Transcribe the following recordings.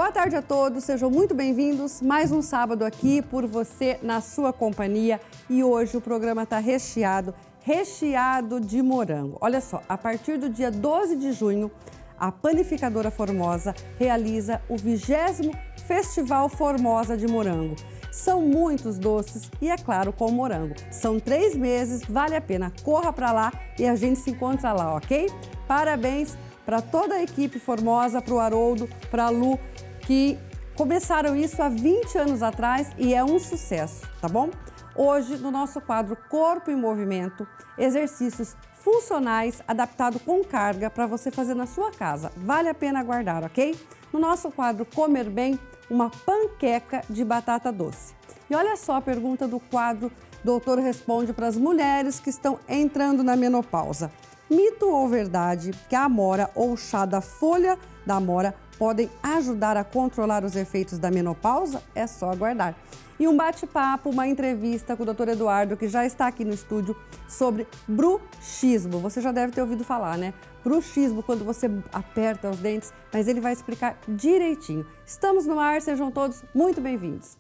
Boa tarde a todos, sejam muito bem-vindos. Mais um sábado aqui por você, na sua companhia. E hoje o programa está recheado de morango. Olha só, a partir do dia 12 de junho, a Panificadora Formosa realiza o 20º Festival Formosa de Morango. São muitos doces e, é claro, com morango. São 3 meses, vale a pena. Corra para lá e a gente se encontra lá, ok? Parabéns para toda a equipe Formosa, para o Haroldo, para a Lu, que começaram isso há 20 anos atrás e é um sucesso, tá bom? Hoje, no nosso quadro Corpo em Movimento, exercícios funcionais adaptados com carga para você fazer na sua casa. Vale a pena guardar, ok? No nosso quadro Comer Bem, uma panqueca de batata doce. E olha só a pergunta do quadro Doutor Responde para as mulheres que estão entrando na menopausa. Mito ou verdade que a amora ou o chá da folha da amora podem ajudar a controlar os efeitos da menopausa? É só aguardar. E um bate-papo, uma entrevista com o Dr. Eduardo, que já está aqui no estúdio, sobre bruxismo. Você já deve ter ouvido falar, né? Bruxismo, quando você aperta os dentes, mas ele vai explicar direitinho. Estamos no ar, sejam todos muito bem-vindos.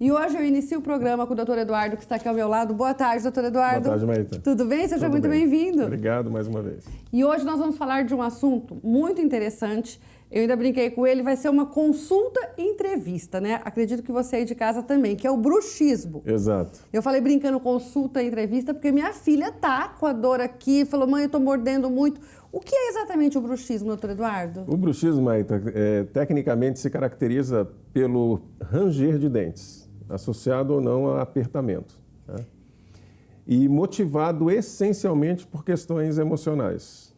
E hoje eu inicio o programa com o Dr. Eduardo, que está aqui ao meu lado. Boa tarde, Dr. Eduardo. Boa tarde, Maíta. Tudo bem? Seja Tudo muito bem. bem-vindo. Obrigado mais uma vez. E hoje nós vamos falar de um assunto muito interessante. Eu ainda brinquei com ele, vai ser uma consulta e entrevista, né? Acredito que você aí de casa também, que é o bruxismo. Exato. Eu falei brincando consulta e entrevista porque minha filha tá com a dor aqui, falou, mãe, eu tô mordendo muito. O que é exatamente o bruxismo, doutor Eduardo? O bruxismo, Maíta, tecnicamente se caracteriza pelo ranger de dentes, associado ou não a apertamento, né? E motivado essencialmente por questões emocionais.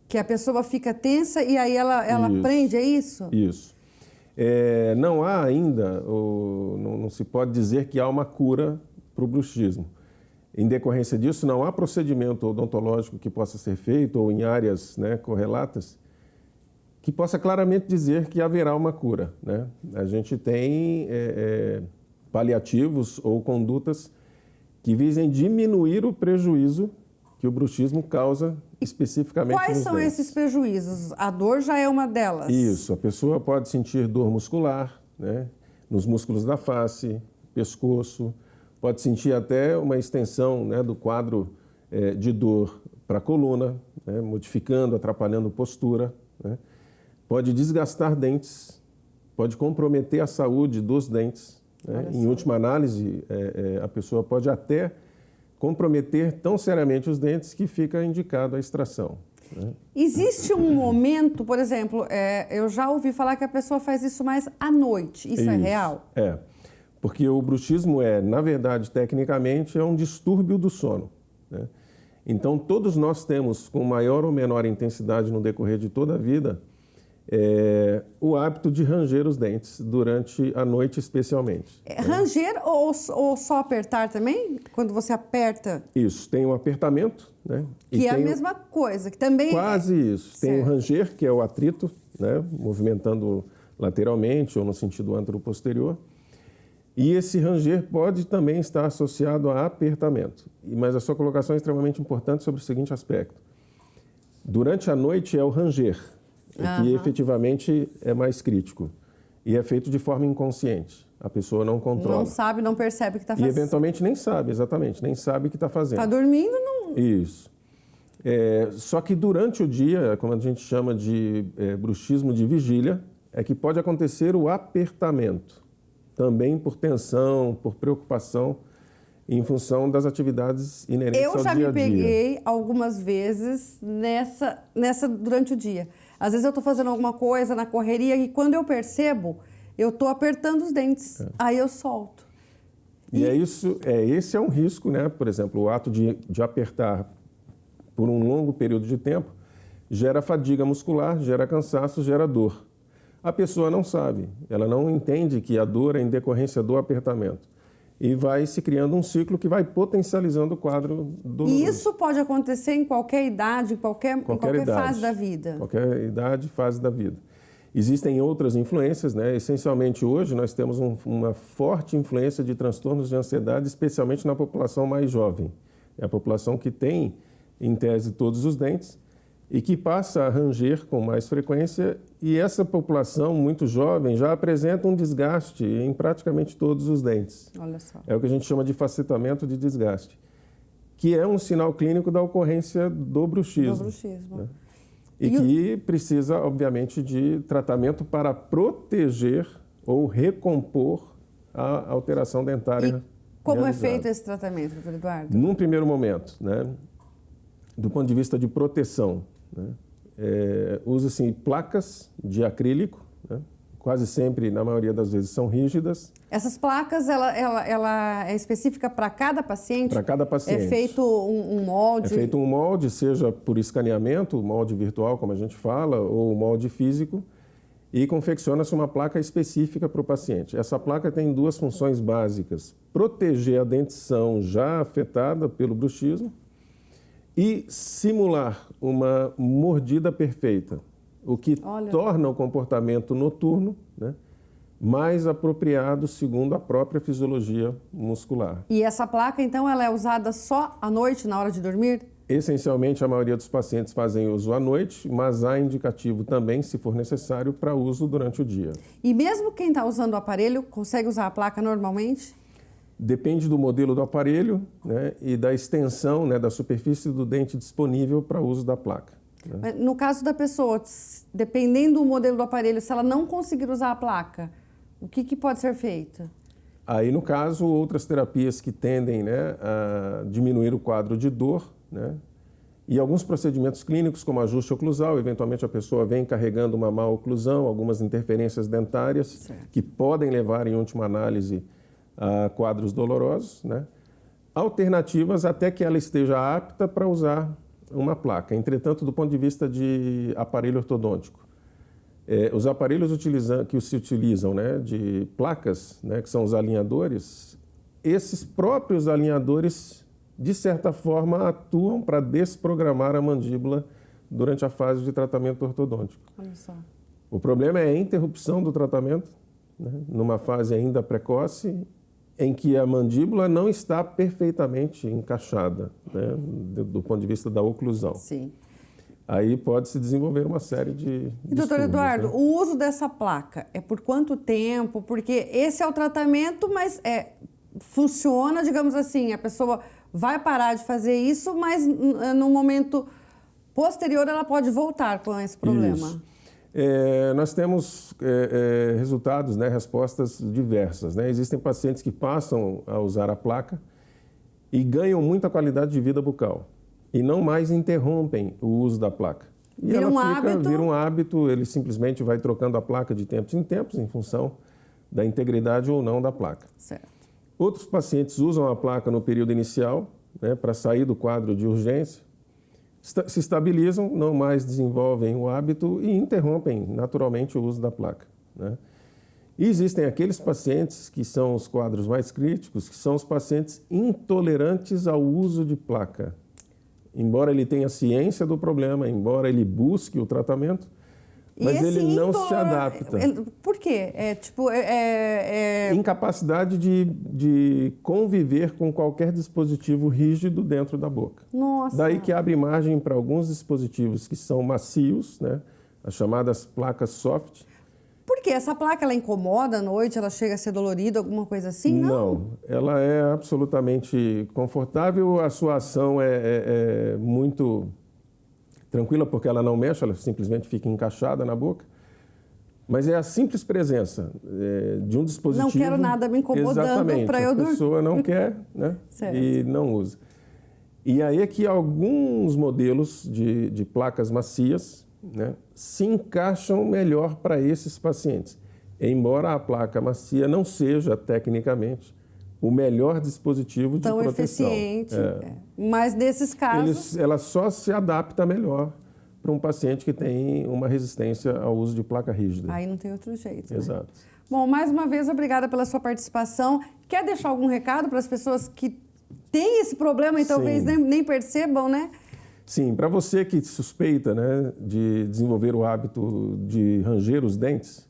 Que a pessoa fica tensa e aí ela prende, é isso? Isso. Não há ainda, não se pode dizer que há uma cura para o bruxismo. Em decorrência disso, não há procedimento odontológico que possa ser feito ou em áreas, né, correlatas que possa claramente dizer que haverá uma cura, né? A gente tem paliativos ou condutas que visem diminuir o prejuízo que o bruxismo causa especificamente Quais nos são dentes. esses prejuízos? A dor já é uma delas? Isso, a pessoa pode sentir dor muscular, né, nos músculos da face, pescoço, pode sentir até uma extensão, né, do quadro de dor para a coluna, né, modificando, atrapalhando postura, né. Pode desgastar dentes, pode comprometer a saúde dos dentes, né. Em última análise, a pessoa pode até comprometer tão seriamente os dentes que fica indicado a extração, né? Existe um momento, por exemplo, eu já ouvi falar que a pessoa faz isso mais à noite. Isso é real? Porque o bruxismo na verdade, tecnicamente, é um distúrbio do sono, né? Então, todos nós temos, com maior ou menor intensidade no decorrer de toda a vida, o hábito de ranger os dentes durante a noite especialmente. Ranger ou só apertar também? Quando você aperta? Isso, tem um apertamento, né? Que é a mesma coisa, que também... Quase isso. Tem o ranger, que é o atrito, né, movimentando lateralmente ou no sentido antero-posterior. E esse ranger pode também estar associado a apertamento. Mas a sua colocação é extremamente importante sobre o seguinte aspecto. Durante a noite é o ranger, que efetivamente é mais crítico. E é feito de forma inconsciente. A pessoa não controla. Não sabe, não percebe o que está fazendo. E eventualmente nem sabe, exatamente, nem sabe o que está fazendo. Está dormindo, não... Isso. Só que durante o dia, como a gente chama de bruxismo de vigília, é que pode acontecer o apertamento. Também por tensão, por preocupação, em função das atividades inerentes ao dia a dia. Eu já me peguei algumas vezes durante o dia. Às vezes eu estou fazendo alguma coisa na correria e quando eu percebo, eu estou apertando os dentes. Aí eu solto. E esse é um risco, né? Por exemplo, o ato de apertar por um longo período de tempo gera fadiga muscular, gera cansaço, gera dor. A pessoa não sabe, ela não entende que a dor é em decorrência do apertamento. E vai se criando um ciclo que vai potencializando o quadro doloroso. E isso pode acontecer em qualquer idade, em qualquer idade, fase da vida? Qualquer idade, fase da vida. Existem outras influências, né? Essencialmente hoje nós temos uma forte influência de transtornos de ansiedade, especialmente na população mais jovem. É a população que tem, em tese, todos os dentes e que passa a ranger com mais frequência, e essa população muito jovem já apresenta um desgaste em praticamente todos os dentes. Olha só. É o que a gente chama de facetamento de desgaste, que é um sinal clínico da ocorrência do bruxismo. Do bruxismo. Né? E que precisa, obviamente, de tratamento para proteger ou recompor a alteração dentária. E como realizada. é feito esse tratamento, doutor Eduardo? Num primeiro momento, né, do ponto de vista de proteção, né, usa-se placas de acrílico, né, quase sempre, na maioria das vezes, são rígidas. Essas placas, ela é específica para cada paciente? Para cada paciente. É feito um molde? É feito um molde, seja por escaneamento, molde virtual, como a gente fala, ou molde físico, e confecciona-se uma placa específica para o paciente. Essa placa tem duas funções básicas: proteger a dentição já afetada pelo bruxismo e simular uma mordida perfeita, o que torna o comportamento noturno, né, mais apropriado segundo a própria fisiologia muscular. E essa placa, então, ela é usada só à noite, na hora de dormir? Essencialmente, a maioria dos pacientes fazem uso à noite, mas há indicativo também, se for necessário, para uso durante o dia. E mesmo quem está usando o aparelho, consegue usar a placa normalmente? Depende do modelo do aparelho, né, e da extensão, né, da superfície do dente disponível para uso da placa. Né? No caso da pessoa, dependendo do modelo do aparelho, se ela não conseguir usar a placa, o que pode ser feito? Aí, no caso, outras terapias que tendem, né, a diminuir o quadro de dor, né, e alguns procedimentos clínicos, como ajuste oclusal, eventualmente a pessoa vem carregando uma má oclusão, algumas interferências dentárias, que podem levar, em última análise, a quadros dolorosos, né? Alternativas até que ela esteja apta para usar uma placa. Entretanto, do ponto de vista de aparelho ortodôntico, os aparelhos que se utilizam, né, de placas, né, que são os alinhadores, esses próprios alinhadores, de certa forma, atuam para desprogramar a mandíbula durante a fase de tratamento ortodôntico. Olha só. O problema é a interrupção do tratamento, né, numa fase ainda precoce, em que a mandíbula não está perfeitamente encaixada, né, do ponto de vista da oclusão. Sim. Aí pode se desenvolver uma série de E, doutor Eduardo, né? o uso dessa placa é por quanto tempo? Porque esse é o tratamento, mas funciona, digamos assim, a pessoa vai parar de fazer isso, mas no momento posterior ela pode voltar com esse problema. Isso. Nós temos resultados, né, respostas diversas, né? Existem pacientes que passam a usar a placa e ganham muita qualidade de vida bucal e não mais interrompem o uso da placa. E vira um hábito, ele simplesmente vai trocando a placa de tempos em tempos em função da integridade ou não da placa. Certo. Outros pacientes usam a placa no período inicial, né, para sair do quadro de urgência, se estabilizam, não mais desenvolvem o hábito e interrompem naturalmente o uso da placa, né? E existem aqueles pacientes que são os quadros mais críticos, que são os pacientes intolerantes ao uso de placa. Embora ele tenha ciência do problema, embora ele busque o tratamento, mas ele não se adapta. Por quê? Incapacidade de conviver com qualquer dispositivo rígido dentro da boca. Nossa. Daí que abre margem para alguns dispositivos que são macios, né? As chamadas placas soft. Por quê? Essa placa, ela incomoda à noite? Ela chega a ser dolorida, alguma coisa assim? Não, ela é absolutamente confortável. A sua ação é muito tranquila, porque ela não mexe, ela simplesmente fica encaixada na boca. Mas é a simples presença de um dispositivo... Não quero nada me incomodando para eu dormir. A pessoa não quer, né? E não usa. E aí é que alguns modelos de placas macias, né, se encaixam melhor para esses pacientes. Embora a placa macia não seja, tecnicamente, o melhor dispositivo de proteção. Tão eficiente. Mas nesses casos... Ela só se adapta melhor para um paciente que tem uma resistência ao uso de placa rígida. Aí não tem outro jeito. Exato. Né? Bom, mais uma vez, obrigada pela sua participação. Quer deixar algum recado para as pessoas que têm esse problema e talvez nem percebam, né? Sim, para você que suspeita, né, de desenvolver o hábito de ranger os dentes,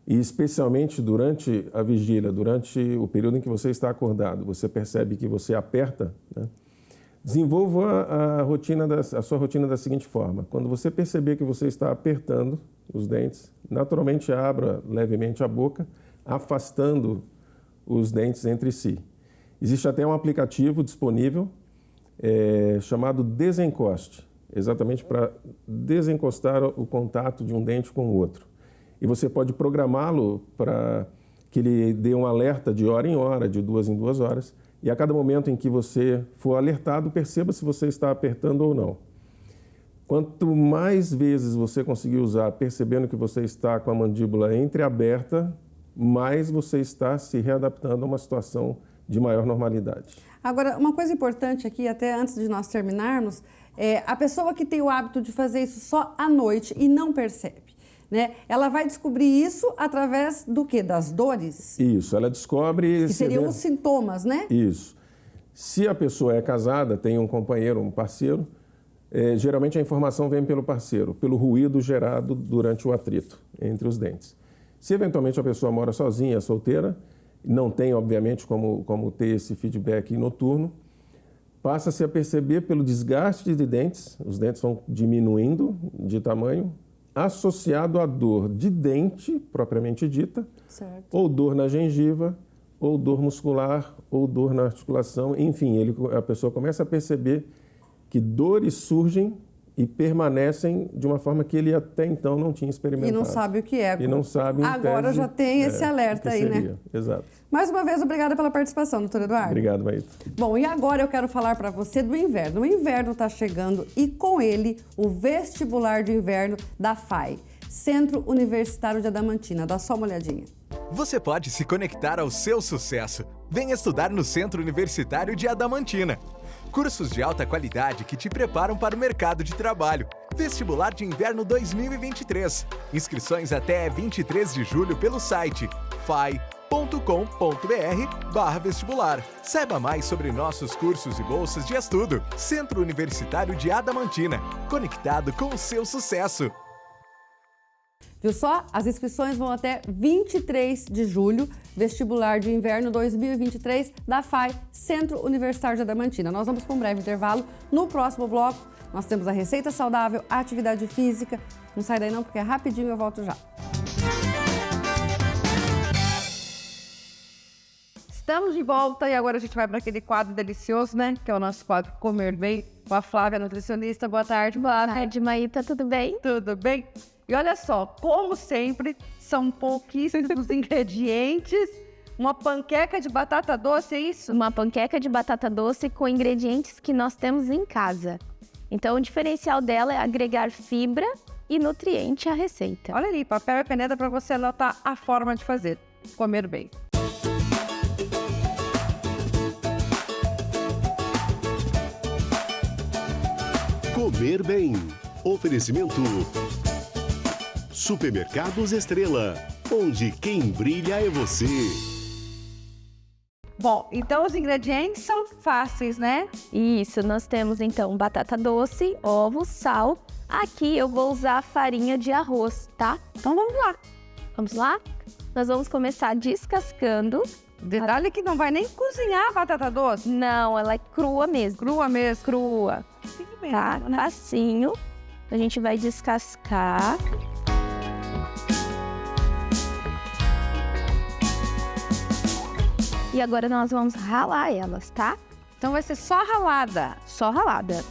e especialmente durante a vigília, durante o período em que você está acordado, você percebe que você aperta, né, desenvolva a sua rotina da seguinte forma. Quando você perceber que você está apertando os dentes, naturalmente abra levemente a boca, afastando os dentes entre si. Existe até um aplicativo disponível chamado Desencoste, exatamente para desencostar o contato de um dente com o outro. E você pode programá-lo para que ele dê um alerta de hora em hora, de 2 em 2 horas, e a cada momento em que você for alertado, perceba se você está apertando ou não. Quanto mais vezes você conseguir usar, percebendo que você está com a mandíbula entreaberta, mais você está se readaptando a uma situação de maior normalidade. Agora, uma coisa importante aqui, até antes de nós terminarmos, a pessoa que tem o hábito de fazer isso só à noite e não percebe, né? Ela vai descobrir isso através do quê? Das dores? Isso, ela descobre... Que seriam os sintomas, né? Isso. Se a pessoa é casada, tem um companheiro, um parceiro, geralmente a informação vem pelo parceiro, pelo ruído gerado durante o atrito entre os dentes. Se eventualmente a pessoa mora sozinha, solteira, não tem, obviamente, como ter esse feedback noturno, passa-se a perceber pelo desgaste de dentes, os dentes vão diminuindo de tamanho, associado à dor de dente, propriamente dita, certo, ou dor na gengiva, ou dor muscular, ou dor na articulação. Enfim, a pessoa começa a perceber que dores surgem e permanecem de uma forma que ele até então não tinha experimentado. E não sabe o que é. E não sabe, em agora tese, já tem esse alerta aí, né? Exato. Mais uma vez, obrigada pela participação, doutor Eduardo. Obrigado, Maíta. Bom, e agora eu quero falar para você do inverno. O inverno está chegando e com ele o vestibular de inverno da FAI, Centro Universitário de Adamantina. Dá só uma olhadinha. Você pode se conectar ao seu sucesso. Venha estudar no Centro Universitário de Adamantina. Cursos de alta qualidade que te preparam para o mercado de trabalho. Vestibular de Inverno 2023. Inscrições até 23 de julho pelo site fai.com.br/vestibular. Saiba mais sobre nossos cursos e bolsas de estudo. Centro Universitário de Adamantina. Conectado com o seu sucesso. Viu só? As inscrições vão até 23 de julho, vestibular de inverno 2023 da FAI, Centro Universitário de Adamantina. Nós vamos para um breve intervalo. No próximo bloco, nós temos a receita saudável, a atividade física. Não sai daí não, porque é rapidinho, eu volto já. Estamos de volta e agora a gente vai para aquele quadro delicioso, né? Que é o nosso quadro Comer Bem, com a Flávia, nutricionista. Boa tarde. Boa tarde, Maíta. Tudo bem? Tudo bem? E olha só, como sempre, são pouquíssimos ingredientes. Uma panqueca de batata doce, é isso? Uma panqueca de batata doce com ingredientes que nós temos em casa. Então, o diferencial dela é agregar fibra e nutriente à receita. Olha ali, papel e caneta para você anotar a forma de fazer. Comer bem. Comer bem. Oferecimento Supermercados Estrela, onde quem brilha é você. Bom, então os ingredientes são fáceis, né? Isso, nós temos então batata doce, ovos, sal. Aqui eu vou usar farinha de arroz, tá? Então vamos lá. Vamos lá? Nós vamos começar descascando. Detalhe que não vai nem cozinhar a batata doce. Não, ela é crua mesmo. Crua mesmo. Crua. Tá, facinho. A gente vai descascar. E agora nós vamos ralar elas, tá? Então vai ser só ralada. Só ralada.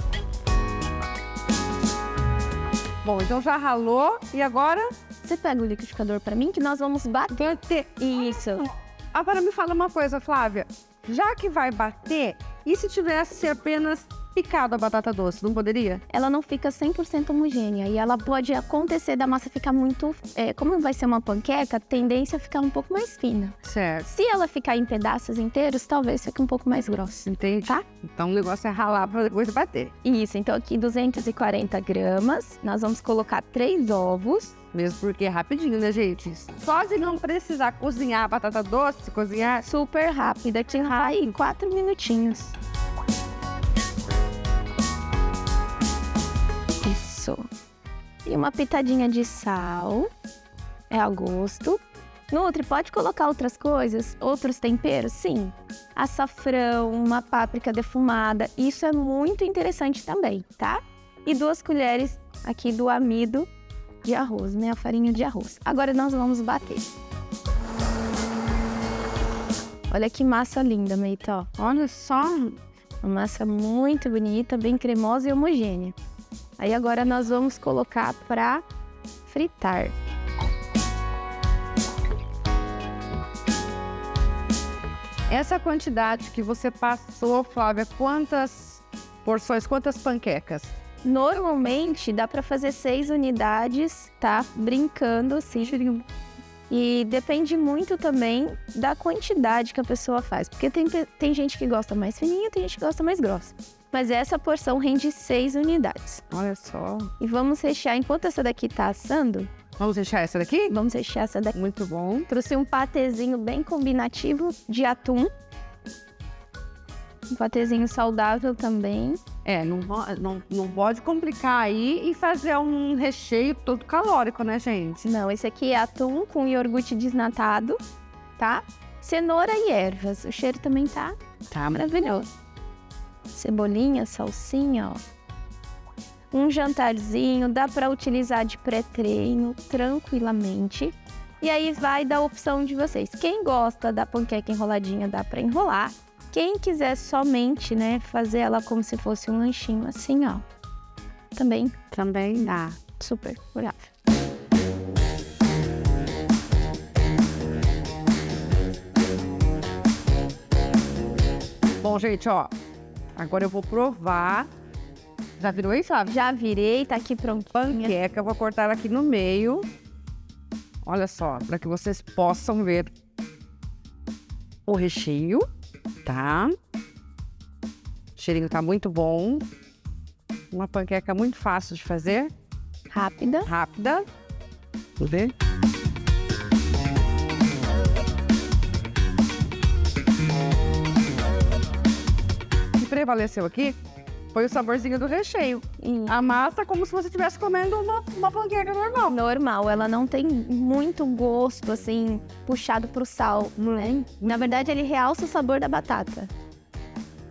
Bom, então já ralou e agora? Você pega o liquidificador pra mim que nós vamos bater. Isso. Agora me fala uma coisa, Flávia. Já que vai bater, e se tivesse apenas picado a batata doce, não poderia? Ela não fica 100% homogênea e ela pode acontecer da massa ficar muito... como vai ser uma panqueca, a tendência é ficar um pouco mais fina. Certo. Se ela ficar em pedaços inteiros, talvez fique um pouco mais grossa. Entendi. Tá? Então o negócio é ralar para depois bater. Isso, então aqui 240 gramas, nós vamos colocar 3 ovos. Mesmo porque é rapidinho, né, gente? Só de não precisar cozinhar a batata doce, cozinhar... Super rápida, que vai em 4 minutinhos. Isso. E uma pitadinha de sal. É a gosto. Nutri, pode colocar outras coisas? Outros temperos? Sim. Açafrão, uma páprica defumada. Isso é muito interessante também, tá? E 2 colheres aqui do amido de arroz, né? A farinha de arroz. Agora nós vamos bater. Olha que massa linda, Meita, ó. Olha só. Uma massa muito bonita, bem cremosa e homogênea. Aí agora nós vamos colocar para fritar. Essa quantidade que você passou, Flávia, quantas porções, quantas panquecas? Normalmente dá para fazer 6 unidades, tá? Brincando, assim. E depende muito também da quantidade que a pessoa faz. Porque tem gente que gosta mais fininha, tem gente que gosta mais grossa. Mas essa porção rende 6 unidades. Olha só. E vamos rechear, enquanto essa daqui tá assando... Vamos rechear essa daqui? Vamos rechear essa daqui. Muito bom. Trouxe um patezinho bem combinativo de atum. Um patezinho saudável também. Não pode complicar aí e fazer um recheio todo calórico, né, gente? Não, esse aqui é atum com iogurte desnatado, tá? Cenoura e ervas. O cheiro também tá maravilhoso. Cebolinha, salsinha, ó. Um jantarzinho, dá para utilizar de pré-treino tranquilamente. E aí vai da opção de vocês. Quem gosta da panqueca enroladinha, dá para enrolar. Quem quiser somente, né, fazer ela como se fosse um lanchinho assim, ó. Também dá. Super curável. Bom, gente, ó. Agora eu vou provar. Já virou aí, Flávia? Já virei, tá aqui prontinha. Panqueca, eu vou cortar ela aqui no meio. Olha só, para que vocês possam ver o recheio, tá? O cheirinho tá muito bom. Uma panqueca muito fácil de fazer. Rápida. Vou ver. O que prevaleceu aqui foi o saborzinho do recheio. A massa é como se você estivesse comendo uma panqueca normal. Normal, ela não tem muito gosto, assim, puxado pro sal, né? Na verdade, ele realça o sabor da batata.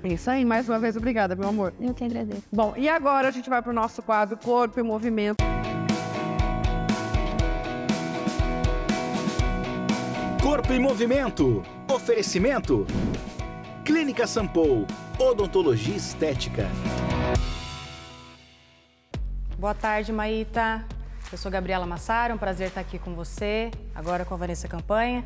Isso aí, mais uma vez, obrigada, meu amor. Eu que agradeço. Bom, e agora a gente vai pro nosso quadro Corpo em Movimento. Corpo em Movimento. Oferecimento. Clínica Sampo. Odontologia Estética. Boa tarde, Maíta. Eu sou Gabriela Massaro, um prazer estar aqui com você, agora com a Vanessa Campanha.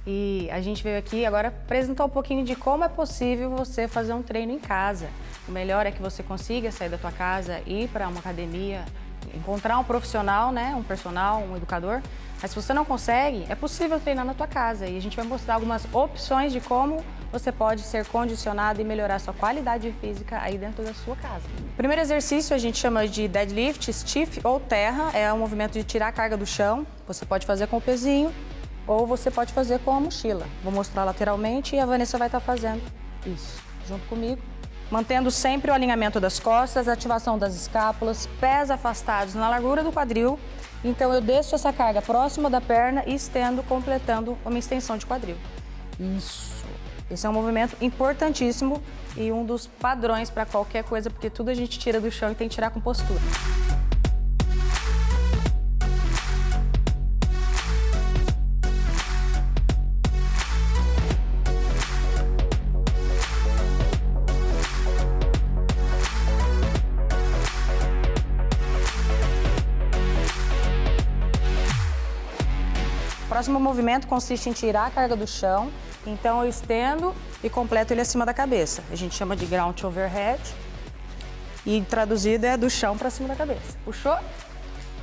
E a gente veio aqui agora apresentar um pouquinho de como é possível você fazer um treino em casa. O melhor é que você consiga sair da tua casa, ir para uma academia, encontrar um profissional, né, um personal, um educador. Mas se você não consegue, é possível treinar na tua casa. E a gente vai mostrar algumas opções de como você pode ser condicionado e melhorar sua qualidade física aí dentro da sua casa. O primeiro exercício a gente chama de deadlift, stiff ou terra. É um movimento de tirar a carga do chão. Você pode fazer com o pezinho ou você pode fazer com a mochila. Vou mostrar lateralmente e a Vanessa vai estar fazendo isso junto comigo. Mantendo sempre o alinhamento das costas, ativação das escápulas, pés afastados na largura do quadril. Então eu desço essa carga próxima da perna e estendo, completando uma extensão de quadril. Isso. Esse é um movimento importantíssimo e um dos padrões para qualquer coisa, porque tudo a gente tira do chão e tem que tirar com postura. O próximo movimento consiste em tirar a carga do chão, então eu estendo e completo ele acima da cabeça. A gente chama de ground overhead e traduzido é do chão para cima da cabeça. Puxou?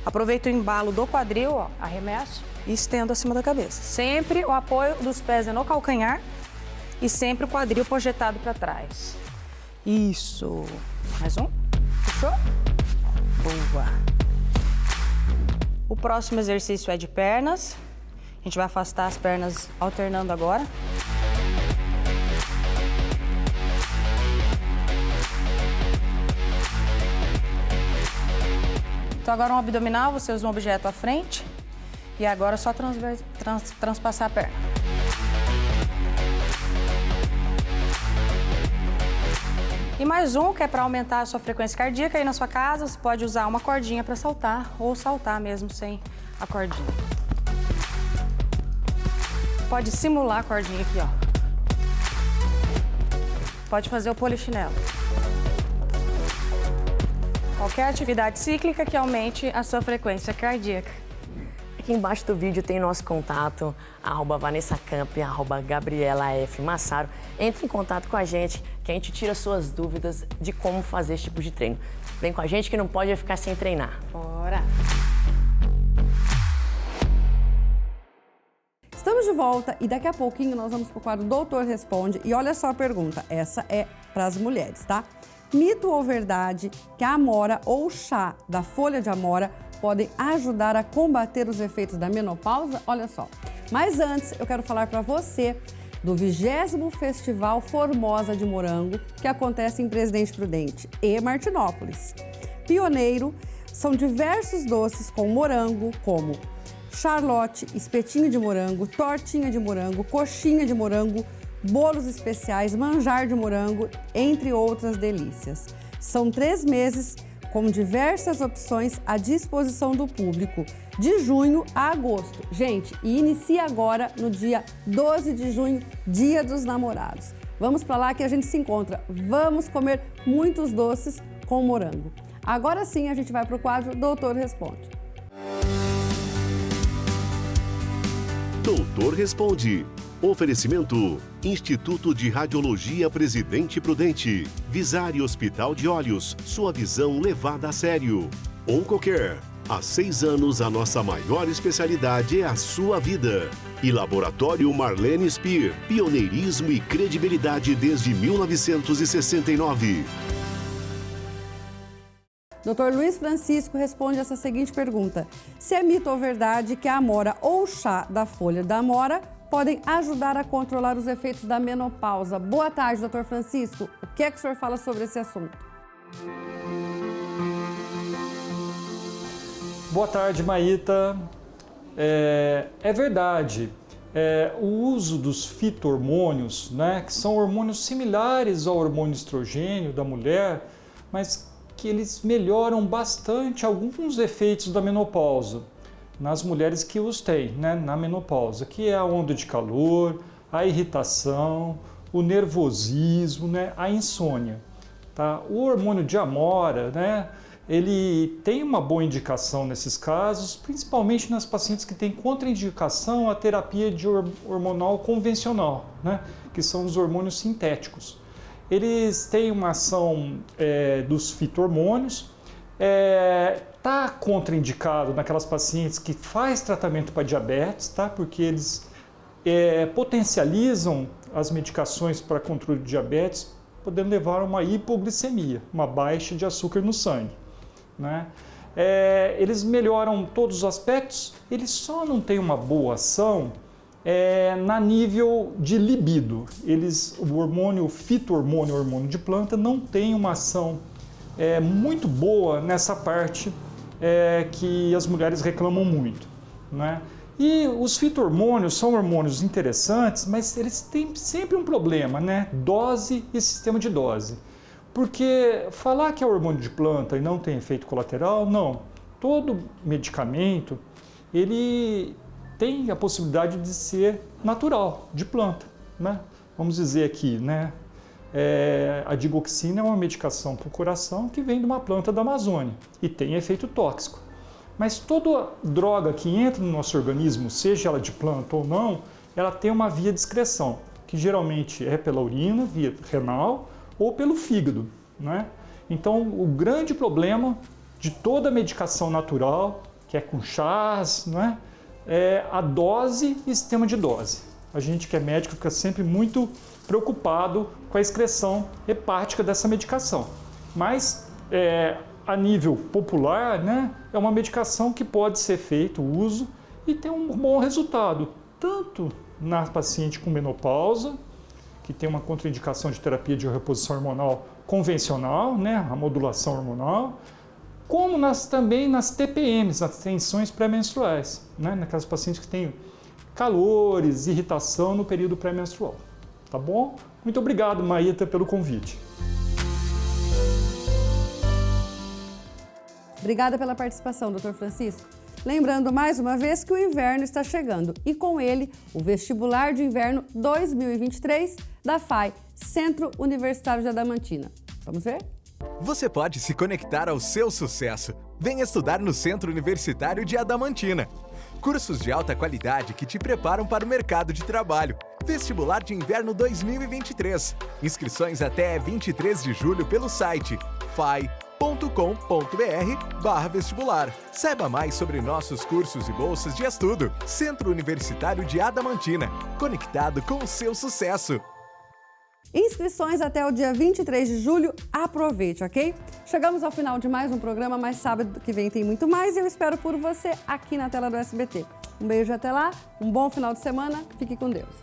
Aproveito o embalo do quadril, ó, arremesso e estendo acima da cabeça. Sempre o apoio dos pés é no calcanhar e sempre o quadril projetado para trás. Isso. Mais um. Puxou? Boa. O próximo exercício é de pernas. A gente vai afastar as pernas alternando agora. Então agora um abdominal, você usa um objeto à frente e agora é só transpassar a perna. E mais um, que é para aumentar a sua frequência cardíaca. Aí na sua casa você pode usar uma cordinha para saltar ou saltar mesmo sem a cordinha. Pode simular a cordinha aqui, ó. Pode fazer o polichinelo. Qualquer atividade cíclica que aumente a sua frequência cardíaca. Aqui embaixo do vídeo tem nosso contato, @VanessaCamp, @GabrielaFMassaro. Entre em contato com a gente, que a gente tira suas dúvidas de como fazer esse tipo de treino. Vem com a gente que não pode ficar sem treinar. Bora! Estamos de volta e daqui a pouquinho nós vamos para o quadro Doutor Responde. E olha só a pergunta, essa é para as mulheres, tá? Mito ou verdade que a amora ou chá da folha de amora podem ajudar a combater os efeitos da menopausa? Olha só. Mas antes, eu quero falar para você do 20º Festival Formosa de Morango, que acontece em Presidente Prudente e Martinópolis. Pioneiro, são diversos doces com morango, como charlotte, espetinho de morango, tortinha de morango, coxinha de morango, bolos especiais, manjar de morango, entre outras delícias. São 3 meses com diversas opções à disposição do público, de junho a agosto. Gente, e inicia agora no dia 12 de junho, Dia dos Namorados. Vamos para lá que a gente se encontra. Vamos comer muitos doces com morango. Agora sim a gente vai para o quadro Doutor Responde. Doutor Responde. Oferecimento: Instituto de Radiologia Presidente Prudente, Visari Hospital de Olhos, sua visão levada a sério. Oncocare. Há 6 anos, a nossa maior especialidade é a sua vida. E Laboratório Marlene Spear, pioneirismo e credibilidade desde 1969. Dr. Luiz Francisco responde essa seguinte pergunta: se é mito ou verdade que a amora ou chá da folha da amora podem ajudar a controlar os efeitos da menopausa? Boa tarde, Dr. Francisco. O que é que o senhor fala sobre esse assunto? Boa tarde, Maíta. É verdade. O uso dos fito-hormônios, né, que são hormônios similares ao hormônio estrogênio da mulher, mas que eles melhoram bastante alguns efeitos da menopausa nas mulheres que os têm, né, na menopausa, que é a onda de calor, a irritação, o nervosismo, né, a insônia. Tá? O hormônio de amora, né, ele tem uma boa indicação nesses casos, principalmente nas pacientes que têm contraindicação à terapia de hormonal convencional, né, que são os hormônios sintéticos. Eles têm uma ação dos fito-hormônios, está contraindicado naquelas pacientes que faz tratamento para diabetes, tá? Porque eles potencializam as medicações para controle de diabetes, podendo levar a uma hipoglicemia, uma baixa de açúcar no sangue, né? Eles melhoram todos os aspectos, eles só não têm uma boa ação na nível de libido. O hormônio fito-hormônio, o hormônio de planta, não tem uma ação muito boa nessa parte que as mulheres reclamam muito, né? E os fito-hormônios são hormônios interessantes, mas eles têm sempre um problema, né? Dose e sistema de dose. Porque falar que é hormônio de planta e não tem efeito colateral, não. Todo medicamento, ele tem a possibilidade de ser natural, de planta, né? Vamos dizer aqui, né? A digoxina é uma medicação para o coração que vem de uma planta da Amazônia e tem efeito tóxico. Mas toda droga que entra no nosso organismo, seja ela de planta ou não, ela tem uma via de excreção, que geralmente é pela urina, via renal ou pelo fígado, né? Então, o grande problema de toda medicação natural, que é com chás, né, é a dose e sistema de dose. A gente que é médico fica sempre muito preocupado com a excreção hepática dessa medicação. Mas, a nível popular, né, é uma medicação que pode ser feito o uso e ter um bom resultado, tanto na paciente com menopausa, que tem uma contraindicação de terapia de reposição hormonal convencional, né, a modulação hormonal, como também nas TPMs, nas tensões pré-menstruais, né? Naquelas pacientes que têm calores, irritação no período pré-menstrual. Tá bom? Muito obrigado, Maíta, pelo convite. Obrigada pela participação, Dr. Francisco. Lembrando mais uma vez que o inverno está chegando e com ele o Vestibular de Inverno 2023 da FAI, Centro Universitário de Adamantina. Vamos ver? Você pode se conectar ao seu sucesso. Venha estudar no Centro Universitário de Adamantina. Cursos de alta qualidade que te preparam para o mercado de trabalho. Vestibular de Inverno 2023. Inscrições até 23 de julho pelo site fai.com.br/vestibular. Saiba mais sobre nossos cursos e bolsas de estudo. Centro Universitário de Adamantina. Conectado com o seu sucesso. Inscrições até o dia 23 de julho, aproveite, ok? Chegamos ao final de mais um programa, mas sábado que vem tem muito mais e eu espero por você aqui na tela do SBT. Um beijo até lá, um bom final de semana, fique com Deus.